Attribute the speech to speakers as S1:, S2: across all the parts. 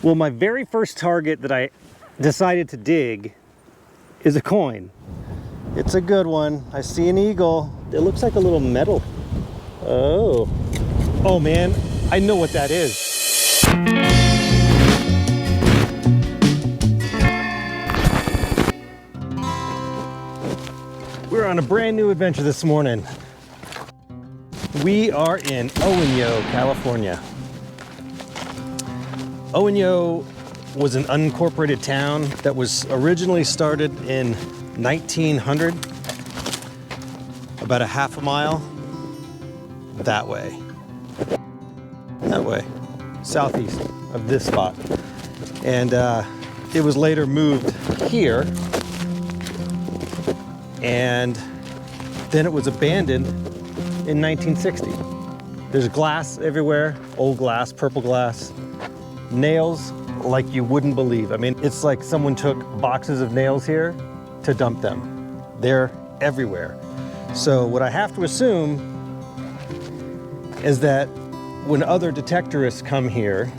S1: Well, my very first target that I decided to dig is a coin. It's a good one. I see an eagle. It looks like a little metal. Oh man, I know what that is. We're on a brand new adventure this morning. We are in Owens, California. Owens was an unincorporated town that was originally started in 1900, about a half a mile that way, southeast of this spot. And it was later moved here, and then it was abandoned in 1960. There's glass everywhere, old glass, purple glass, nails like you wouldn't believe. I mean, it's like someone took boxes of nails here to dump them. They're everywhere. So what I have to assume is that when other detectorists come here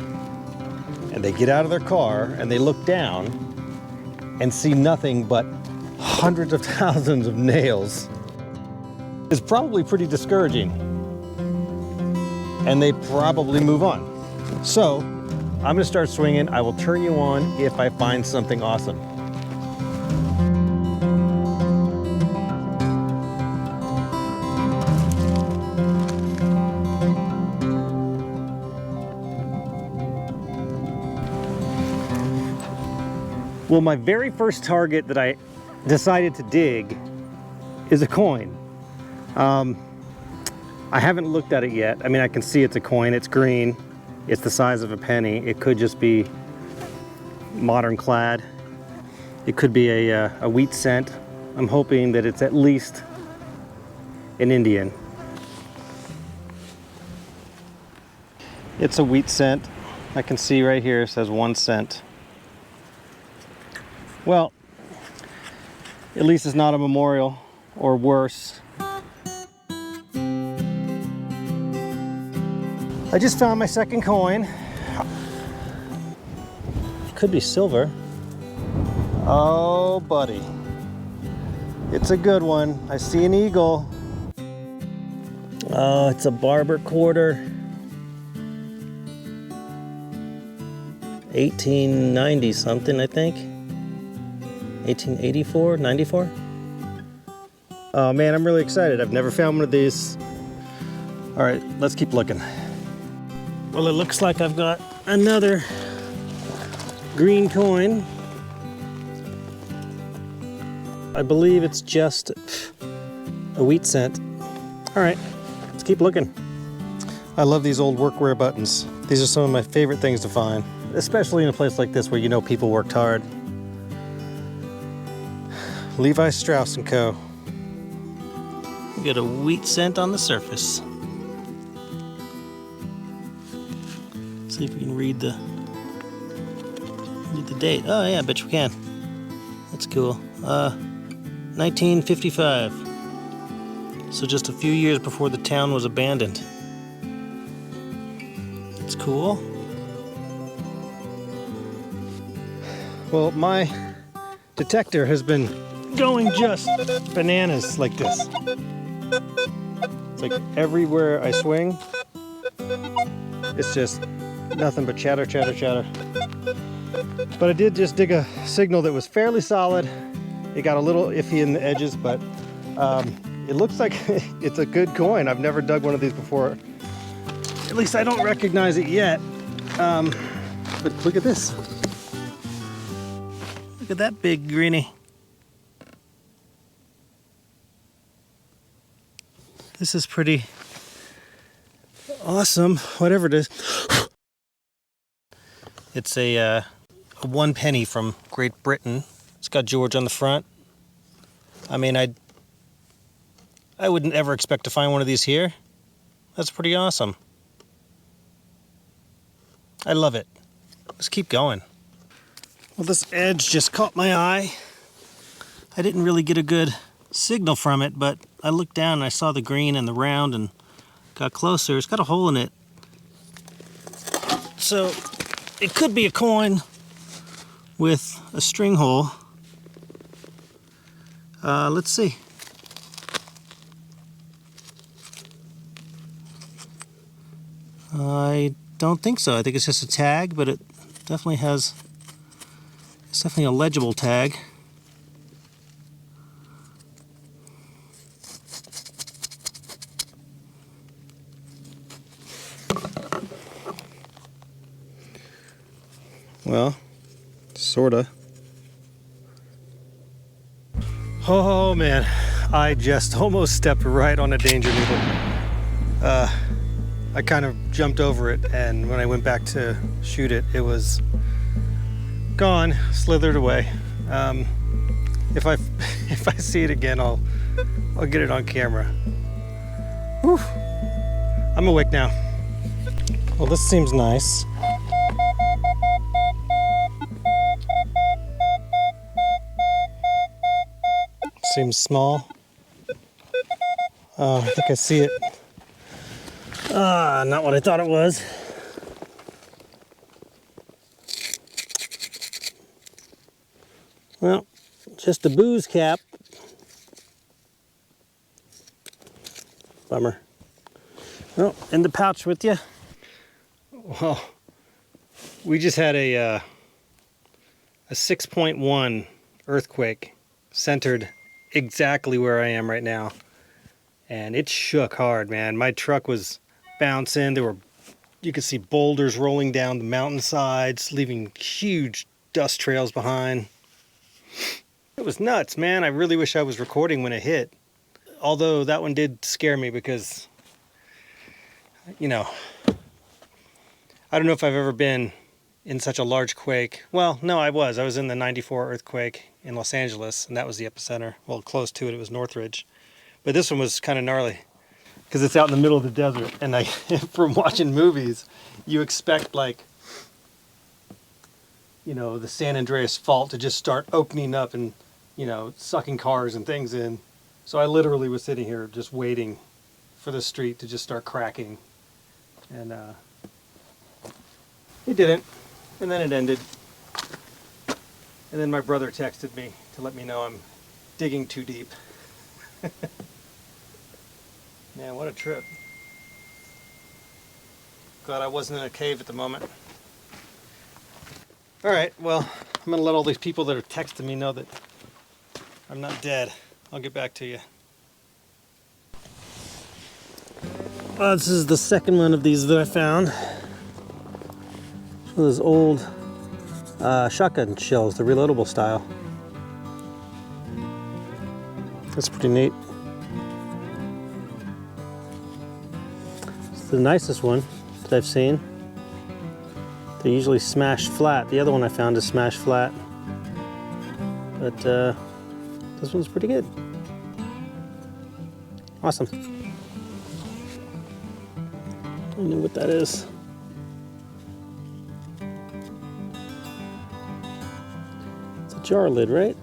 S1: and they get out of their car and they look down and see nothing but hundreds of thousands of nails, it's probably pretty discouraging. And they probably move on. So I'm gonna start swinging. I will turn you on if I find something awesome. Well, my very first target that I decided to dig is a coin. I haven't looked at it yet. I mean, I can see it's a coin, it's green. It's the size of a penny. It could just be modern clad. It could be a wheat cent. I'm hoping that it's at least an Indian. It's a wheat cent. I can see right here it says 1 cent. Well, at least it's not a memorial, or worse. I just found my second coin. It could be silver. Oh, buddy. It's a good one. I see an eagle. Oh, it's a barber quarter. 1890 something, I think. 1884, 94. Oh man, I'm really excited. I've never found one of these. All right, let's keep looking. Well, it looks like I've got another green coin. I believe it's just a wheat cent. All right, let's keep looking. I love these old workwear buttons. These are some of my favorite things to find, especially in a place like this where you know people worked hard. Levi Strauss & Co. We got a wheat cent on the surface. See if we can read the date. Oh yeah, I bet you we can. That's cool. 1955. So just a few years before the town was abandoned. That's cool. Well, my detector has been going just bananas like this. It's like everywhere I swing, it's just nothing but chatter, chatter, chatter. But I did just dig a signal that was fairly solid. It got a little iffy in the edges, but it looks like it's a good coin. I've never dug one of these before. At least I don't recognize it yet. But look at this. Look at that big greenie. This is pretty awesome, whatever it is. It's a 1 penny from Great Britain. It's got George on the front. I mean, I wouldn't ever expect to find one of these here. That's pretty awesome. I love it. Let's keep going. Well, this edge just caught my eye. I didn't really get a good signal from it, but I looked down and I saw the green and the round and got closer. It's got a hole in it. So it could be a coin with a string hole. Let's see. I don't think so. I think it's just a tag, but it definitely has, it's definitely a legible tag. Well, sorta. Oh man, I just almost stepped right on a danger needle. I kind of jumped over it, and when I went back to shoot it, it was gone, slithered away. If I see it again, I'll get it on camera. Whew. I'm awake now. Well, this seems nice. Seems small. I think I see it. Not what I thought it was. Well, just a booze cap. Bummer. Well, in the pouch with you. Well, we just had a 6.1 earthquake centered exactly where I am right now, and it shook hard, man. My truck was bouncing. You could see boulders rolling down the mountainsides, leaving huge dust trails behind. It was nuts, man. I really wish I was recording when it hit, although that one did scare me because, you know, I don't know if I've ever been in such a large quake. Well, no, I was in the 94 earthquake in Los Angeles, and that was the epicenter. Well, close to it, it was Northridge. But this one was kind of gnarly because it's out in the middle of the desert. And from watching movies, you expect, like, you know, the San Andreas Fault to just start opening up and, you know, sucking cars and things in. So I literally was sitting here just waiting for the street to just start cracking. And it didn't. And then it ended. And then my brother texted me to let me know I'm digging too deep. Man, what a trip. Glad I wasn't in a cave at the moment. Alright, well, I'm going to let all these people that are texting me know that I'm not dead. I'll get back to you. This is the second one of these that I found. Those old shotgun shells, the reloadable style. That's pretty neat. It's the nicest one that I've seen. They're usually smashed flat. The other one I found is smashed flat. But this one's pretty good. Awesome. I don't know what that is. It's a jar lid, right?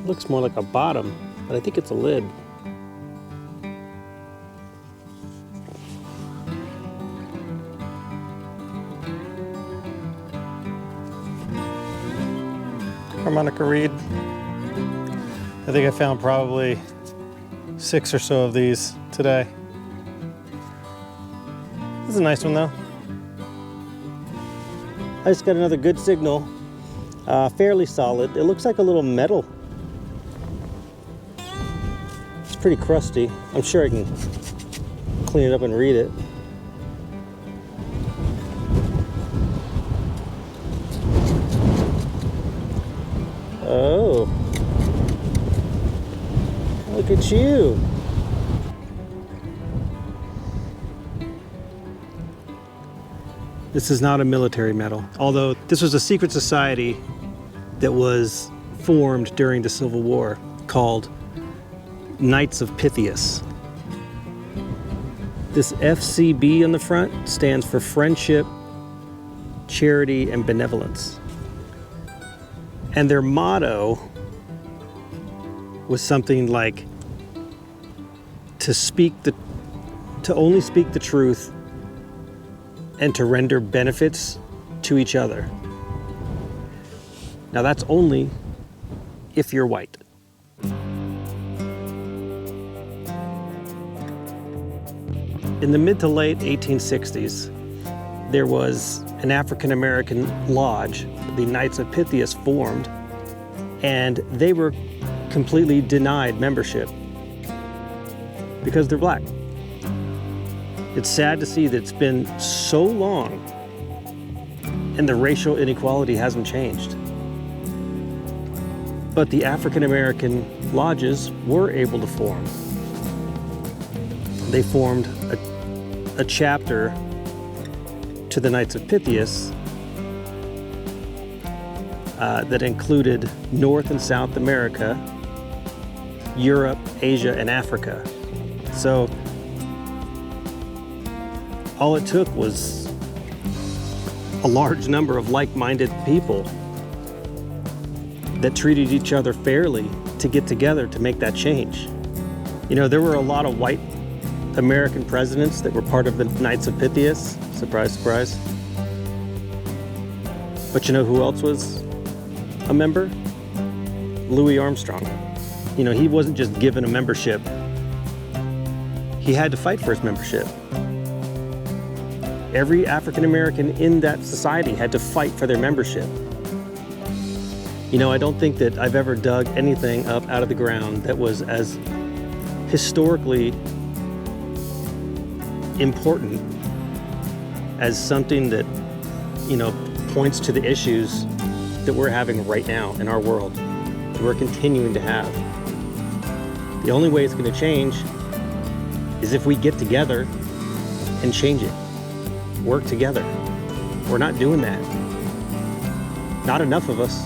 S1: Looks more like a bottom, but I think it's a lid. Harmonica reed. I think I found probably 6 or so of these today. This is a nice one though. I just got another good signal. Fairly solid. It looks like a little metal. It's pretty crusty. I'm sure I can clean it up and read it. Oh, look at you. This is not a military medal, although this was a secret society that was formed during the Civil War called Knights of Pythias. This FCB on the front stands for Friendship, Charity, and Benevolence. And their motto was something like to only speak the truth and to render benefits to each other. Now that's only if you're white. In the mid to late 1860s, there was an African-American lodge, the Knights of Pythias, formed, and they were completely denied membership because they're black. It's sad to see that it's been so long and the racial inequality hasn't changed. But the African-American lodges were able to form. They formed a chapter to the Knights of Pythias that included North and South America, Europe, Asia, and Africa. So all it took was a large number of like-minded people that treated each other fairly to get together to make that change. You know, there were a lot of white American presidents that were part of the Knights of Pythias. Surprise, surprise. But you know who else was a member? Louis Armstrong. You know, he wasn't just given a membership. He had to fight for his membership. Every African American in that society had to fight for their membership. You know, I don't think that I've ever dug anything up out of the ground that was as historically important as something that, you know, points to the issues that we're having right now in our world, that we're continuing to have. The only way it's going to change is if we get together and change it, work together. We're not doing that. Not enough of us.